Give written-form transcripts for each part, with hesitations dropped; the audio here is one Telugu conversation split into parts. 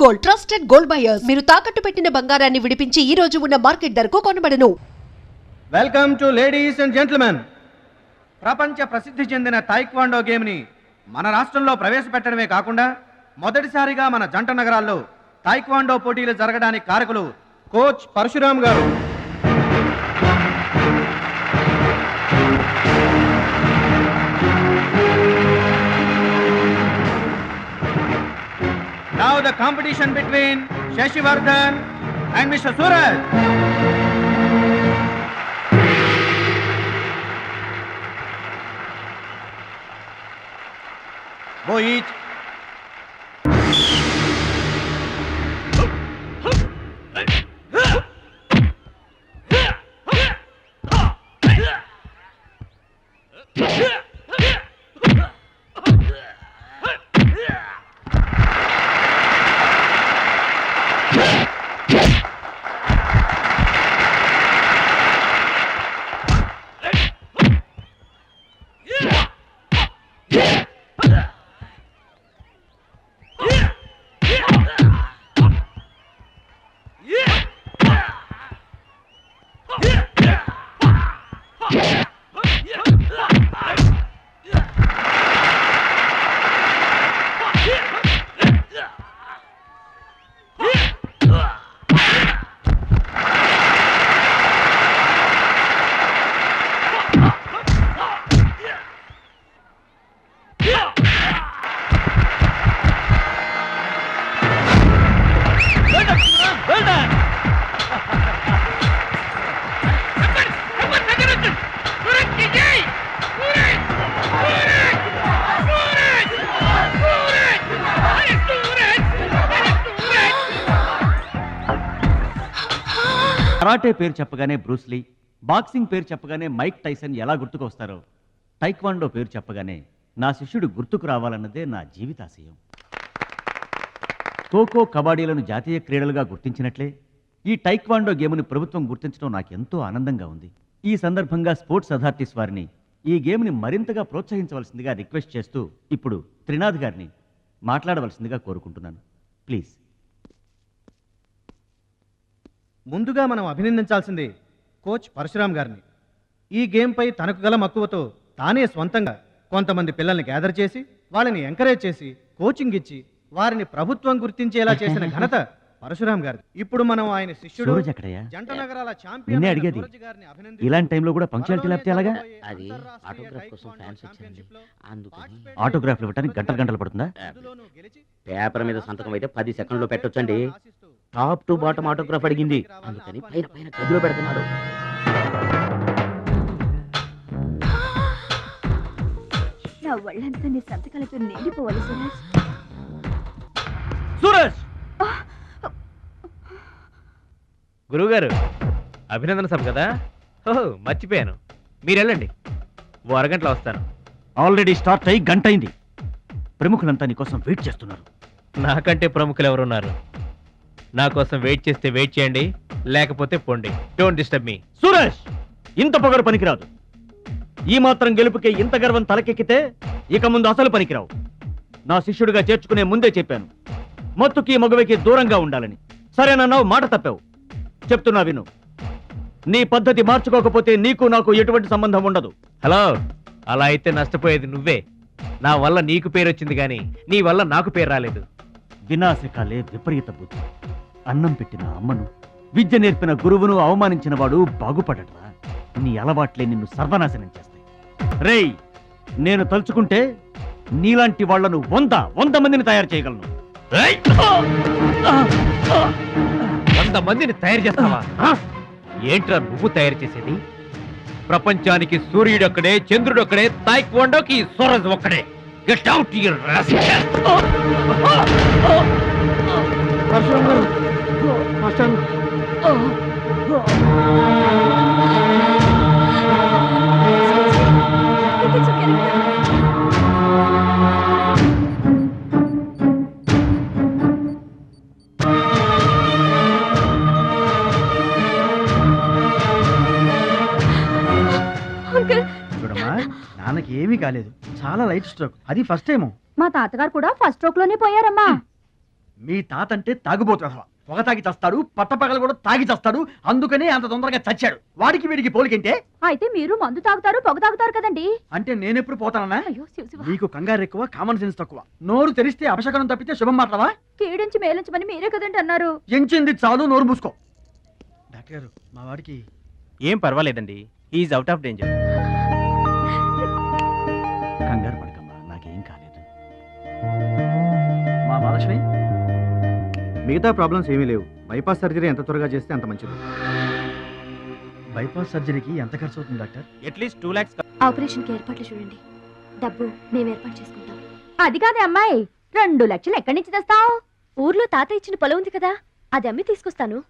గోల్డ్ ట్రస్టెడ్ గోల్డ్ బయర్స్ మీరు తాకట్టు పెట్టిన బంగారాన్ని విడిపించి ఈ రోజు ఉన్న మార్కెట్ ధరకు కొనబడను. Welcome to ladies and gentlemen. ప్రపంచ ప్రసిద్ధి చెందిన టైక్వాండో గేమ్ని మన రాష్ట్రంలో ప్రవేశపెట్టడమే కాకుండా మొదటిసారిగా మన జంట నగరాల్లో టైక్వాండో పోటీలు జరగడానికి కారకులు కోచ్ పరశురామ్ గారు. Now the competition between Shashivardhan and Mr. Suraj. Go each. Karate పేరు చెప్పగానే బ్రూస్లీ, బాక్సింగ్ పేరు చెప్పగానే మైక్ టైసన్ ఎలా గుర్తుకు వస్తారో, టైక్వాండో పేరు చెప్పగానే నా శిష్యుడు గుర్తుకు రావాలన్నదే నా జీవితాశయం. ఖోఖో, కబడ్డీలను జాతీయ క్రీడలుగా గుర్తించినట్లే ఈ టైక్వాండో గేమ్ని ప్రభుత్వం గుర్తించడం నాకెంతో ఆనందంగా ఉంది. ఈ సందర్భంగా స్పోర్ట్స్ అథారిటీస్ వారిని ఈ గేమ్ని మరింతగా ప్రోత్సహించవలసిందిగా రిక్వెస్ట్ చేస్తూ ఇప్పుడు త్రినాథ్ గారిని మాట్లాడవలసిందిగా కోరుకుంటున్నాను. ప్లీజ్. ముందుగా మనం అభినందించాల్సింది కోచ్ పరశురామ్ గారిని. ఈ గేమ్పై తనకు గల మక్కువతో తానే స్వంతంగా కొంతమంది పిల్లల్ని గ్యాదర్ చేసి వాళ్ళని ఎంకరేజ్ చేసి కోచింగ్ ఇచ్చి వారిని ప్రభుత్వం గుర్తించేలా చేసిన ఘనత పరశురామ్ గారి. ఇప్పుడు మనం ఆయన శిష్యుడు జంట నగరాల ఛాంపియన్ అడిగేది ఇలాంటి టైంలో కూడా పంక్చువాలిటీ లేకపోతే ఎలాగా? అది ఆటోగ్రాఫ్ కోసం ఫ్యాన్స్ వచ్చారండి, అందుకని. ఆటోగ్రాఫ్లు ఇవ్వడానికి గంటలు పడుతుందా? పేపర్ మీద సంతకం అయితే 10 సెకండ్లో పెట్టొచ్చండి. టాప్ టు బాటమ్ ఆటోగ్రాఫ్ అడిగింది, అందుకని పైన పైన గదిలో పెడుతున్నాడు. నా ఒళ్ళంతా నీ సంతకాలతో నిండిపోవాలి సురేష్. సురేష్! గురువుగారు, అభినందన సభ కదా? ఓహో, మర్చిపోయాను. మీరు వెళ్ళండి, ఓ అరగంటలో వస్తాను. ఆల్రెడీ స్టార్ట్ అయ్యి గంట అయింది. ప్రముఖులంతా నీ కోసం వెయిట్ చేస్తున్నారు. నాకంటే ప్రముఖులు ఎవరున్నారు? నా కోసం వెయిట్ చేస్తే వెయిట్ చేయండి, లేకపోతే పోండి. Don't disturb me. సురేష్, ఇంత పొగరు పనికిరాదు. ఈ మాత్రం గెలుపుకే ఇంత గర్వం తలకెక్కితే ఇక ముందు అసలు పనికిరావు. నా శిష్యుడిగా చేర్చుకునే ముందే చెప్పాను, మత్తుకి మగవికి దూరంగా ఉండాలని. సరేనన్నావు, మాట తప్పావు. చెప్తున్నా విను, నీ పద్ధతి మార్చుకోకపోతే నీకు నాకు ఎటువంటి సంబంధం ఉండదు. హలో, అలా అయితే నష్టపోయేది నువ్వే. నా వల్ల నీకు పేరు వచ్చింది కానీ నీ వల్ల నాకు పేరు రాలేదు. వినాశకాలే విపరీత బుద్ధి. అన్నం పెట్టిన అమ్మను, విద్య నేర్పిన గురువును అవమానించిన వాడు బాగుపడటరా. నీ అలవాట్లే నిన్ను సర్వనాశనం చేస్తాయి. రేయ్, నేను తలుచుకుంటే నీలాంటి వాళ్లను 100 మందిని తయారు చేయగలను. 100 మందిని తయారు చేస్తావా? ఏంట్రా నువ్వు తయారు చేసేది? ప్రపంచానికి సూర్యుడు ఒక్కడే, చంద్రుడు ఒక్కడే, టైక్వాండోకి సూరజ్ ఒక్కడే. Get out your rascal. Parashuram గారు, మాస్టర్ చూడమ్మా, నాన్నకి ఏమీ కాలేదు. చాలా లైట్ స్ట్రోక్, అది ఫస్ట్ టైం. మా తాతగారు కూడా ఫస్ట్ స్ట్రోక్ లోనే పోయారమ్మా. మీ తాత అంటే తాగుబోతు పొగ తాగి చస్తాడు, పట్టపగలు కూడా తాగి చస్తాడు, అందుకనే అంత తొందరగా చచ్చాడు. వాడికి వీడికి పోలికంటే. అయితే మీరు మందు తాగుతారు పొగ తాగుతారు కదండి. అంటే నేనెప్పుడు పోతానన్నా? అయ్యో శివ శివ. నీకు కంగారు ఎక్కువ, కామన్ సెన్స్ తక్కువ. నోరు తెరిస్తే అపశకనం తప్పితే శుభం మాట్లాడవా? కీడించి మేలించమని మీరే కదండి అన్నారు. ఎంచింది చాలు, నోరు మూసుకో. డాక్టర్ గారు, మా వాడికి ఏం పర్వాలేదండి, ఈజ్ అవుట్ ఆఫ్ డేంజర్. కంగారు పడకమ్మా, నాకేం కాలేదు. మా మహాలక్ష్మి, మిగతా ప్రాబ్లమ్స్ ఏమీ లేవు. బైపాస్ సర్జరీ ఎంత త్వరగా చేస్తే అంత మంచిది. బైపాస్ సర్జరీకి ఎంత ఖర్చు అవుతుంది డాక్టర్? At least 2 lakhs. ఆపరేషన్ కి ఏర్పాట్లు చూడండి, డబ్బు మేము ఏర్పాటు చేసుకుంటాం. అది కాదే అమ్మాయి, 2 లక్షలు ఎక్కడి నుంచి తెస్తావు? ఊర్లో తాత ఇచ్చిన పొలం ఉంది కదా, అది అమ్మి తీసుకొస్తాను.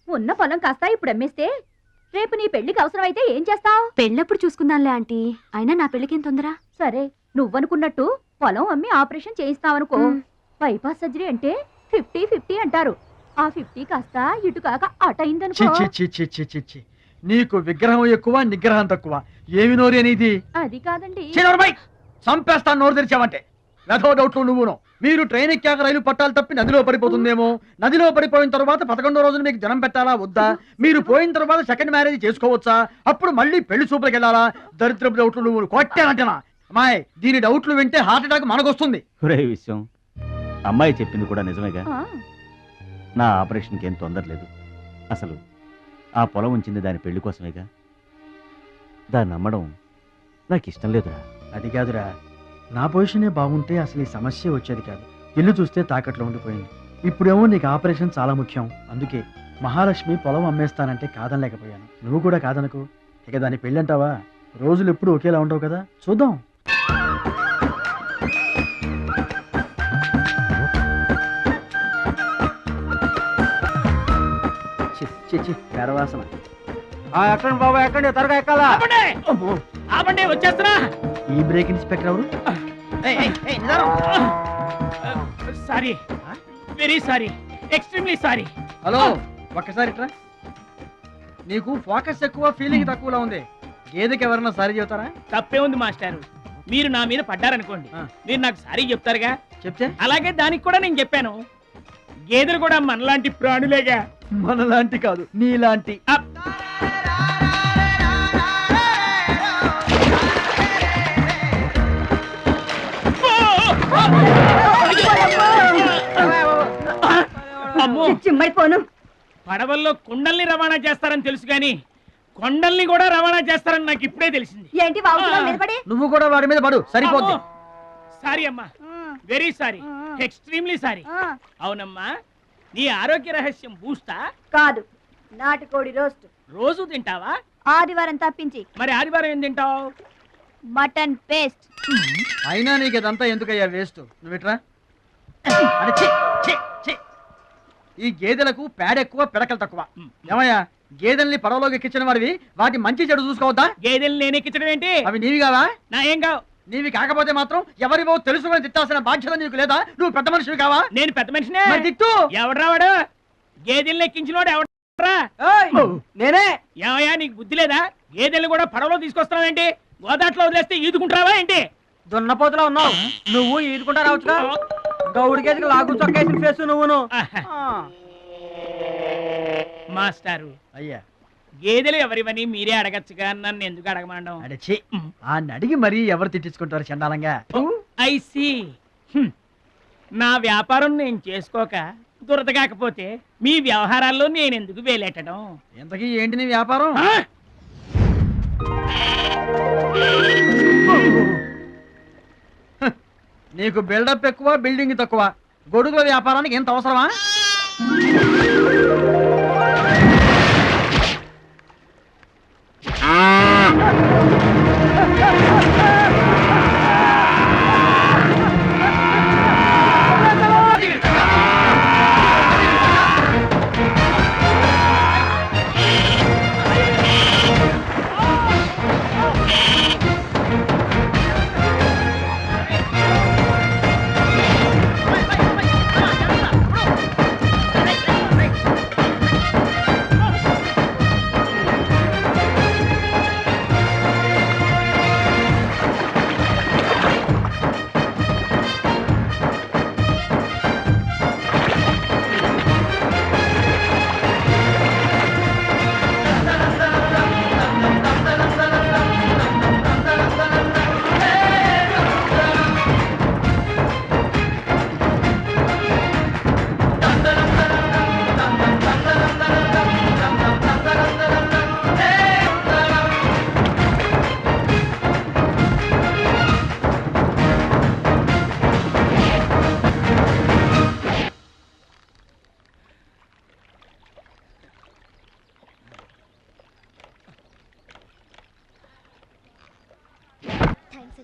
ఉన్న పొలం కాస్త ఇప్పుడు అమ్మేస్తే రేపు నీ పెళ్లికి అవసరమైతే ఏం చేస్తావు? పెళ్ళప్పుడు చూసుకుందాంలే ఆంటీ, అయినా నా పెళ్లికేం తొందర. సరే, నువ్వనుకున్నట్టు పొలం అమ్మి ఆపరేషన్ చేయిస్తావనుకో. బైపాస్ సర్జరీ అంటే 50-50 అంటారు. ఆ 50 కాస్త ఇటు కాక అట అయిందనుకో. నీకు విగ్రహం ఎక్కువ, నిగ్రహం తక్కువ. ఏమి నోరు అనేది? అది కాదండి. చంపేస్తాను నోరు తెరిచావంటే. వెధవ డౌట్లు నువ్వును. మీరు ట్రైన్ ఎక్కాక రైలు పట్టాలు తప్పి నదిలో పడిపోతుందేమో. నదిలో పడిపోయిన తర్వాత 11వ రోజున మీకు జనం పెట్టాలా వద్దా? మీరు పోయిన తర్వాత సెకండ్ మ్యారేజ్ చేసుకోవచ్చా? అప్పుడు మళ్ళీ పెళ్లి చూపులకు వెళ్ళాలా? దరిద్రపు డౌట్లు నువ్వు కొట్టానంటనా? అమ్మాయి, దీని డౌట్లు వింటే హార్ట్ అటాక్ మనకొస్తుంది. ఒరే విషయం, అమ్మాయి చెప్పింది కూడా నిజమేగా. ఆ, నా ఆపరేషన్కి ఏం తొందర లేదు. అసలు ఆ పొలం ఉంచింది దాని పెళ్లి కోసమేగా. దాన్ని నమ్మడం నాకు ఇష్టం లేదురా. అది కాదురా, నా పొజిషనే బాగుంటే అసలు ఈ సమస్య వచ్చేది కాదు. ఇల్లు చూస్తే తాకట్లో ఉండిపోయింది. ఇప్పుడేమో నీకు ఆపరేషన్ చాలా ముఖ్యం. అందుకే మహాలక్ష్మి పొలం అమ్మేస్తానంటే కాదనలేకపోయాను. నువ్వు కూడా కాదనకు. ఇక దాని పెళ్ళి అంటావా? రోజులు ఎప్పుడు ఒకేలా ఉండవు కదా, చూద్దాం. పెరవాసన. ఎక్కండి బాబా, ఎక్కండి, త్వరగా ఎక్కాలా. ఆపండి, వచ్చేస్తున్నా. ఈ బ్రేక్ ఇన్స్పెక్టర్ ఎవరు? Sorry, very sorry, extremely sorry. Hello, ఒక్కసారి ఇట్రా. నీకు ఫోకస్ ఎక్కువ, ఫీలింగ్ తక్కువలా ఉంది. గేదెకి ఎవరన్నా సారీ చెబుతారా? తప్పే ఉంది మాస్టారు. మీరు నా మీద పడ్డారనుకోండి, మీరు నాకు సారీ చెప్తారుగా. చెప్తే అలాగే దానికి కూడా నేను చెప్పాను. గేదెలు కూడా మనలాంటి ప్రాణులేగా. మనలాంటి కాదు, నీలాంటి. అమ్మో, చిమ్మడిపోను. పడవల్లో కుండల్ని రవాణా చేస్తారని తెలుసు గాని కొండల్ని కూడా రవాణా చేస్తారని నాకు ఇప్పుడే తెలిసింది. ఏంటి బాబు నిలబడి? నువ్వు కూడా వాడి మీద పడు, సరిపోద్ది. సారీ అమ్మా, వెరీ సారీ, ఎక్స్ట్రీమ్లీ సారీ. అవునమ్మా, నీ ఆరోగ్య రహస్యం బూస్తా కాదు, నాటుకోడి రోస్ట్. రోజు తింటావా? ఆదివారం తప్పించి. మరి ఆదివారం ఏం తింటావు? Mutton paste. అయినా నీకు ఇదంతా ఎందుకయ్యా వేస్ట్? నువ్వు ఇట్రా. అరే, ఛీ, ఛీ, ఛీ. ఈ గేదెలకు పేడ ఎక్కువ, పిడకలు తక్కువ. ఏమయ్యా, గేదెల్ని పడవలోకి ఎక్కించిన వాడివి, వాటి మంచి చెడు చూసుకోవద్దా? గేదెలు నేను ఎక్కించడం ఏంటి? అవి నీవి కావా? నా ఏం కావు. నీవి కాకపోతే మాత్రం ఎవరివో తెలుసుకొని తిట్టాల్సిన బాధ్యత నీకు లేదా? నువ్వు పెద్ద మనిషివి కావా? నేను పెద్ద మనిషినే. మరి తిట్టు. ఎవడ్రా వాడు? గేదెల్ని ఎక్కించినోడు ఎవడ్రా? నేనే. ఏమయ్యా, నీకు బుద్ధి లేదా? గేదెల్ని కూడా పడవలో తీసుకొస్తున్నావేంటి? గోదాట్లో వదిలేస్తే ఈదుకుంటావా ఏంటి? దున్నపోతులా ఉన్నావు నువ్వు. ఈదుకుంటా రావచ్చుగా. గౌడి గేదెకి లాగు చొక్కేసిన ఫేస్ నువ్వును. మాస్టారు, అయ్యా, గేదెలు ఎవరివని మీరే అడగచ్చుగా, నన్ను ఎందుకు అడగమండం? అడచి ఆ అడిగి మరీ ఎవరు తిట్టించుకుంటారు చండాలంగా? I see. నా వ్యాపారం నేను చేసుకోక దురద కాకపోతే మీ వ్యవహారాల్లో నేను ఎందుకు వేలెట్టడం? ఇంతకీ ఏంటి నీ వ్యాపారం? నీకు బిల్డప్ ఎక్కువ, బిల్డింగ్ తక్కువ. గొడుగుల వ్యాపారానికి ఎంత అవసరమా?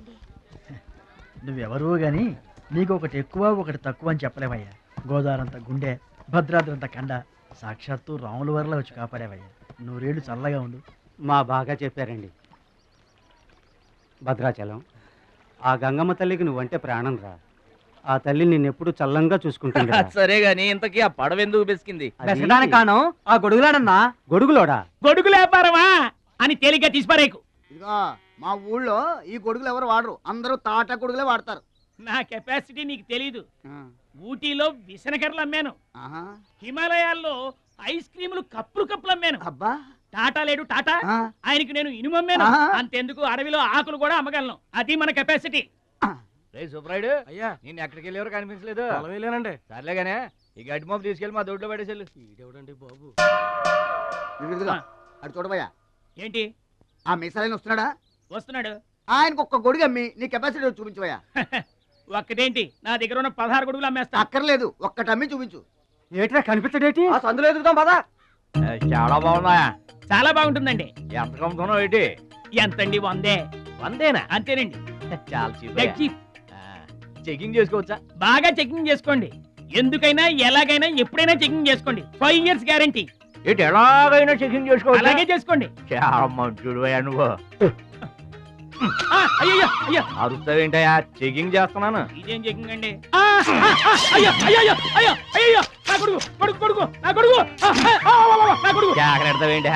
వచ్చింది. నువ్వెవరో గాని నీకు ఒకటి ఎక్కువ ఒకటి తక్కువ అని చెప్పలేవయ్యా. గోదావరంత గుండె, భద్రాద్రంత కండ, సాక్షాత్తు రాముల వరలో వచ్చి కాపాడేవయ్యా. నూరేళ్ళు చల్లగా ఉండు. మా బాగా చెప్పారండి. భద్రాచలం, ఆ గంగమ్మ తల్లికి నువ్వంటే ప్రాణం రా. ఆ తల్లి నిన్నెప్పుడు చల్లంగా చూసుకుంటుందా. సరే గాని ఇంతకీ ఆ పడవ ఎందుకు బెసికింది? కాను ఆ గొడుగులాడన్నా. గొడుగులోడా? గొడుగులు వ్యాపారమా అని తేలిగ్గా తీసిపారేకు. ఇదిగో మా ఊళ్ళో ఈ గొడుగులు ఎవరు వాడరు, అందరూ తాటా గొడుగులే వాడతారు. నా కెపాసిటీ నీకు తెలీదు. ఊటీలో విసనకర్రలు అమ్మాను, ఆహా. హిమాలయాల్లో ఐస్ క్రీములు కప్పులు కప్పులు అమ్మాను. అబ్బా, టాటా లేడు టాటా, ఆ. ఆయనకి నేను ఇనుము అమ్మాను. ఆహా. అంతెందుకు అడవిలో ఆకులు కూడా అమ్మగలను. అది మన కెపాసిటీ. రే సుబ్రాయుడు, అయ్యా నేను ఎక్కడికి వెళ్ళేవారు కనిపించలేదు. వెళ్ళానండి. సర్లేగానే ఈ గడ్డి మోపు తీసుకెళ్ళి మా దొడ్లో పడేసేళ్ళు. ఈడేవడండి బాబు. ఇదిగో, అటు చూడబోయా. ఏంటి? ఆ మిసాలైన వస్తున్నాడా? వస్తున్నాడు. ఆయనకు ఒక్క గొడుగు అమ్మి నీ కెపాసిటీ చూపించబోయా. ఒక్కటేంటి, నా దగ్గర ఉన్న 16 గొడుగులు అమ్మేస్తా. అక్కర్లేదు, ఒక్కటి అమ్మి చూపించు. ఏట్రా కనిపించడేటి? సందులో ఎదుగుతాం పదా. చాలా బాగున్నాయా? చాలా బాగుంటుందండి. ఎంత కమ్ముతున్నావు ఏంటి? ఎంతండి? 100. 100 అంతేనండి. చాలా చీప్. Dead cheap. చెకింగ్ చేసుకోవచ్చా? బాగా చెకింగ్ చేసుకోండి. ఎందుకైనా ఎలాగైనా ఎప్పుడైనా చెకింగ్ చేసుకోండి. 5 years గ్యారంటీ. ఏంటి ఎలాగైనా చెకింగ్ చేసుకోవచ్చా? అలాగే చేసుకోండి. చాలా మంచుడు నువ్వు. అయ్యో అయ్యో, అరుస్తావేంటయ్యా? చెకింగ్ చేస్తున్నాను. ఇదేం చెకింగ్ అండి? అయ్యో అయ్యో అయ్యో అయ్యో, నా కొడుకు కొడుకు కొడుకు నా కొడుకు, నా కొడుకు. జాగ్రత్తవేంటి?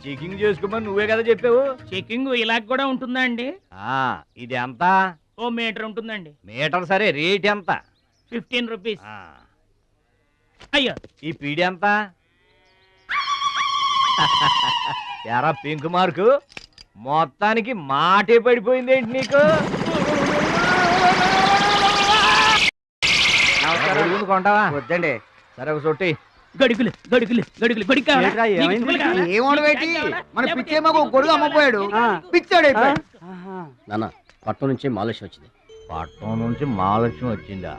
చెకింగ్ చేసుకోమని నువ్వే కదా చెప్పావు. చెకింగ్ ఇలా కూడా ఉంటుందా అండి? ఇది ఎంత? ఓ మీటర్ ఉంటుందండి. మీటర్ సరే, రేట్ ఎంత? 15 rupees. అయ్యో, ఈ పీడి ఎంత? ఎరా పింక్ మార్కు, మొత్తానికి మాటే పడిపోయిందేంటి నీకు? కొంటావా? వద్దండి. సరే ఒక సొట్టి. గడుగులు గడుగులు గడుగులు గొడుగు కావాలా? ఏంట్రా, నీకు ఏమైంది? తువ్వలు కావాలా? ఏమోడవేటి, మన లేకపోతే పిచ్చేమో ఒక గొడుగు అమ్మపోయాడు, పిచ్చాడు అయిపోయాడు. నాన్న పట్నం నుంచి మాలేష్ వచ్చింది. పట్నం నుంచి మహాలక్ష్మి వచ్చిందా?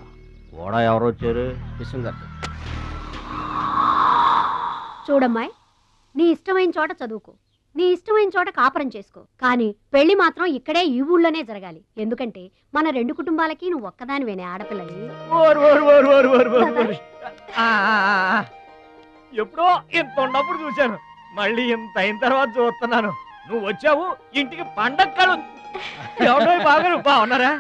కూడా ఎవరు వచ్చారు? విశ్వంగారు. చూడమ్మాయి, నీ ఇష్టమైన చోట చదువుకో, నీ ఇష్టమైన చోట కాపురం చేసుకో, కానీ పెళ్లి మాత్రం ఇక్కడే ఈ ఊళ్ళోనే జరగాలి. ఎందుకంటే మన 2 కుటుంబాలకి నువ్వు ఒక్కదానివేనే ఆడపిల్లని. ఎప్పుడో ఇంత ఉన్నప్పుడు చూశాను, మళ్ళీ ఇంత అయిన తర్వాత చూస్తున్నాను. నువ్వు వచ్చావు ఇంటికి పండక్కలు. ఎవడో బాగా బాగున్నారా?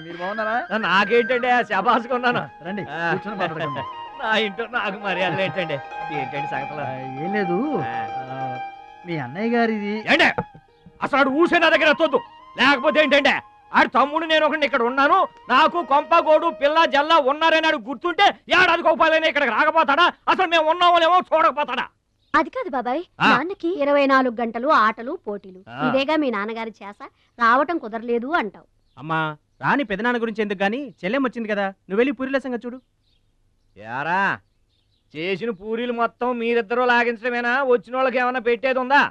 మీరు బాగున్నారా? నాకేంటండి శబాసుకున్నాను. రండి, ఆ. కూర్చొని మాట్లాడుకుందాం. నా ఇంట్లో నాకు మర్యాదలు ఏంటండి? ఏంటండి సంగతులు? ఏం లేదు, మీ అన్నయ్య గారిది. ఏంటే అసలు ఆడు ఊసే నా దగ్గర ఎత్తొద్దు. లేకపోతే ఏంటంటే ఆడు తమ్ముడు నేను ఒకటి ఇక్కడ ఉన్నాను, నాకు కొంపగోడు పిల్ల జల్ల ఉన్నారని ఆడు గుర్తుంటే ఏడాది కోపాలని ఇక్కడికి రాకపోతాడా? అసలు మేము ఉన్నామోలేమో చూడకపోతాడా? అది కాదు బాబాయ్, ఆ. నాన్నకి 24 గంటలు ఆటలు పోటీలు. ఆ. ఇదేగా మీ నాన్నగారి చేస, రావటం కుదరలేదు అంటావు. అమ్మా రాని పెదనాన్న గురించి ఎందుకు గాని, చెల్లెం వచ్చింది కదా, నువ్వు వెళ్ళి పూరిల సంగతి చూడు. యారా చేసిన పూరీలు మొత్తం మీరిద్దరూ లాగించడమేనా? వచ్చిన వాళ్ళకి ఏమైనా పెట్టేది ఉందా?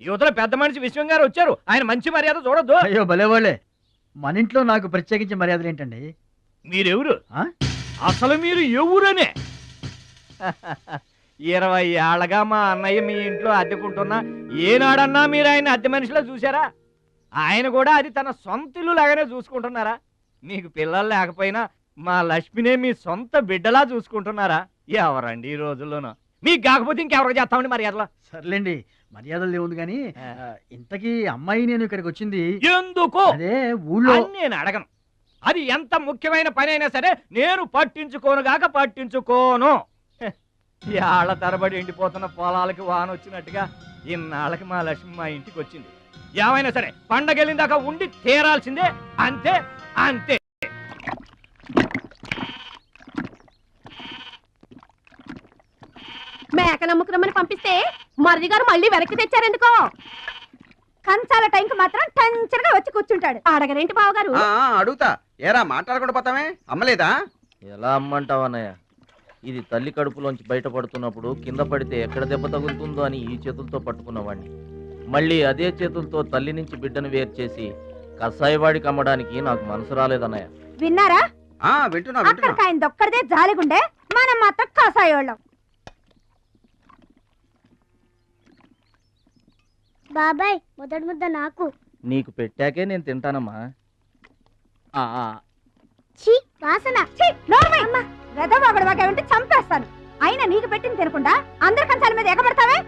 యువతలో పెద్ద మనిషి విశ్వం గారు వచ్చారు, ఆయన మంచి మర్యాద చూడొద్దు. అయ్యో భలే వాళ్ళే, మన ఇంట్లో నాకు ప్రత్యేకించి మర్యాదలు ఏంటండి? మీరెవరు? ఆ? అసలు మీరు ఎవరనే? 20 ఏళ్ళగా మా అన్నయ్య మీ ఇంట్లో అద్దెకుంటున్నా ఏనాడన్నా మీరు ఆయన అద్దె మనిషిలో చూసారా? ఆయన కూడా అది తన సొంత ఇల్లు లాగానే చూసుకుంటున్నారా? మీకు పిల్లలు లేకపోయినా మా లక్ష్మినే మీ సొంత బిడ్డలా చూసుకుంటున్నారా? ఎవరండి ఈ రోజుల్లోనూ? మీకు కాకపోతే ఇంకెవరికి చేస్తామండి మర్యాదలో? సర్లేండి, మర్యాదలు లేవుంది కానీ ఇంతకీ అమ్మాయి నేను ఇక్కడికి వచ్చింది ఎందుకు? అదే ఊళ్ళో. అని నేను అడగను. అది ఎంత ముఖ్యమైన పని అయినా సరే నేను పట్టించుకోను. ఏళ్ల తరబడి ఎండిపోతున్న పొలాలకి వాన వచ్చినట్టుగా ఇన్నాళ్ళకి మా లక్ష్మి మా ఇంటికి వచ్చింది. ఏమైనా సరే పండగెళ్ళిన దాకా ఉండి తీరాల్సిందే, అంతే అంతే. మేక నమ్ముకురమ్మని పంపిస్తే మరిది గారు మళ్ళీ వెనక్కి తెచ్చారెందుకో? కంచాల టైంకి మాత్రం టెన్షన్గా వచ్చి కూర్చుంటాడు. అడగరేంటి బావగారు? అడుగుతా, ఏరా మాట్లాడకుండా పోతామే, అమ్మలేదా? ఎలా అమ్మంటావన్నయ్య? ఇది తల్లి కడుపులోంచి బయటపడుతున్నప్పుడు కింద పడితే ఎక్కడ దెబ్బ తగులుతుందో అని ఈ చేతులతో పట్టుకున్నవాడిని, మళ్ళీ అదే చేతులతో తల్లి నుంచి బిడ్డను వేరు చేసి కసాయివాడికి అమ్మడానికి నాకు మనసు రాలేదన్నయ్య. విన్నారా? వింటున్నా. అక్కడికి ఆయన దొక్కడిదే జాలిగుండే, మనం మాత్రం కాసాయోళ్ళం. బాబాయ్ మొదటి ముద్ద నాకు. నీకు పెట్టాకే నేను తింటానమ్మా. ఛీ వాసన ఛీ నోర్మై వెదవాగడవాగా చంపేస్తాను. అయినా నీకు పెట్టింది తినకుండా అందరి కంచాల మీద ఎగబడతావే.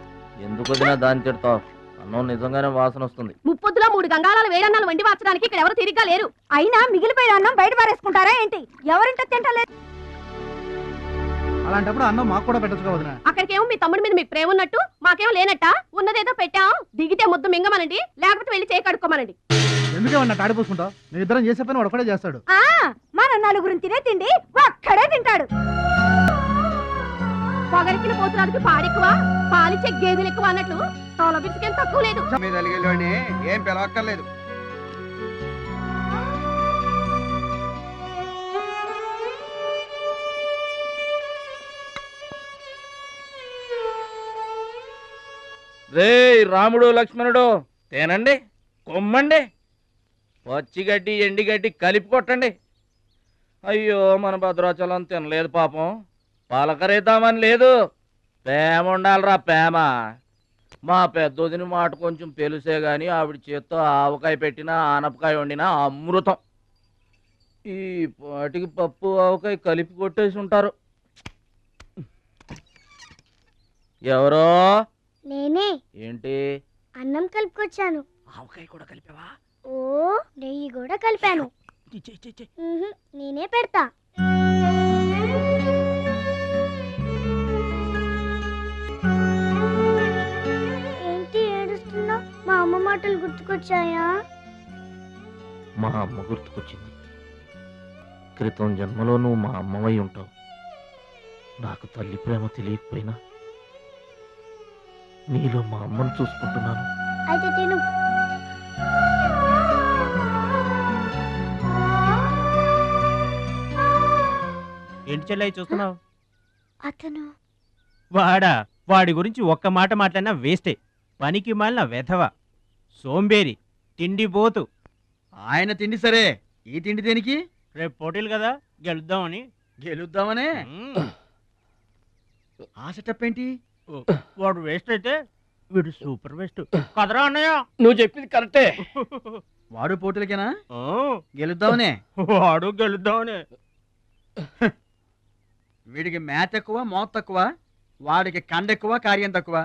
ఎందుకు వదినా దాన్ని తిడతావు? అన్నం నిజంగానే వాసన వస్తుంది. ముప్పొద్దులో 3 గంగాళాల వేడన్నాలు వండి మార్చడానికి ఇక్కడ ఎవరు తిరిగ్గా లేరు. అయినా మిగిలిపోయిన అన్నం బయట పారేసుకుంటారా ఏంటి? ఎవరింట తింటలేదు. అలాంటప్పుడు అన్నం మాకు కూడా పెట్టచ్చు వదినా. అక్కడికేమో మీ తమ్ముడి మీద మీకు ప్రేమ ఉన్నట్టు మాకేమో లేనట్ట. ఉన్నదేదో పెట్టాం, దిగితే ముద్దు మింగమనండి, లేకపోతే వెళ్ళి చేయి కడుక్కోమనండి. ఎందుకేమన్నా తాడిపోసుకుంటావు? నేను ఇద్దరం చేసే పని ఒకడే చేస్తాడు. మన నలుగురిని తినే తిండి ఒక్కడే తింటాడు. పొగరికిన పోతురానికి పాడెక్కువ, పాలిచ్చే గేదెలు ఎక్కువ అన్నట్లు తోల బిస్కేం తక్కువ లేదు. ఏం పిలవక్కర్లేదు. రే రాముడు లక్ష్మణుడు తేనండి, కొమ్మండి, పచ్చిగడ్డి ఎండిగడ్డి కలిపి కొట్టండి. అయ్యో మన భద్రాచలం తినలేదు పాపం, పలకరేద్దామని లేదు. ప్రేమ ఉండాలిరా ప్రేమ. మా పెద్దోదిని మాట కొంచెం పెలుసే గాని ఆవిడ చేత్తో ఆవకాయ పెట్టినా ఆనపకాయ వండినా అమృతం. ఈ పాటికి పప్పు ఆవకాయ కలిపి కొట్టేసి ఉంటారు. ఎవరో నేనే ఏంటి అన్నం కలుపుకొచ్చాను. ఆవకాయ కూడా కలిపావా? ఓ నెయ్యి కూడా కలిపాను. నేనే పెడతా. ఏంటి ఏడుస్తున్నావు? మా అమ్మ మాటలు గుర్తుకొచ్చాయా? మా అమ్మ గుర్తుకొచ్చింది. క్రితం జన్మలో నువ్వు మా అమ్మవై ఉంటావు. నాకు తల్లి ప్రేమ తెలియకపోయినా నీలో మా అమ్మను చూసుకుంటున్నాను. అయితే తిను. ఏంటి చెల్లయ్య చూస్తున్నావు? అతను వాడి గురించి ఒక్క మాట మాట్లాడినా వేస్టే. పనికి మాలిన వెధవ, సోంబేరి, తిండి పోతు. ఆయన తిండి సరే, ఈ తిండి దేనికి? రేపు పోటీలు కదా, గెలుద్దామని. గెలుద్దామనే? ఆ సెటప్ ఏంటి? వాడు వేస్ట్ అయితే వీడు సూపర్ వేస్ట్ కదరా అన్నయ్య. నువ్వు చెప్పింది కరెక్టే. వాడు పోటీలకేనా? గెలుద్దామనే? వాడు గెలుద్దామనే. వీడికి మ్యాథ్ ఎక్కువ, మోత్ తక్కువ. వాడికి కండ ఎక్కువ, కార్యం తక్కువ.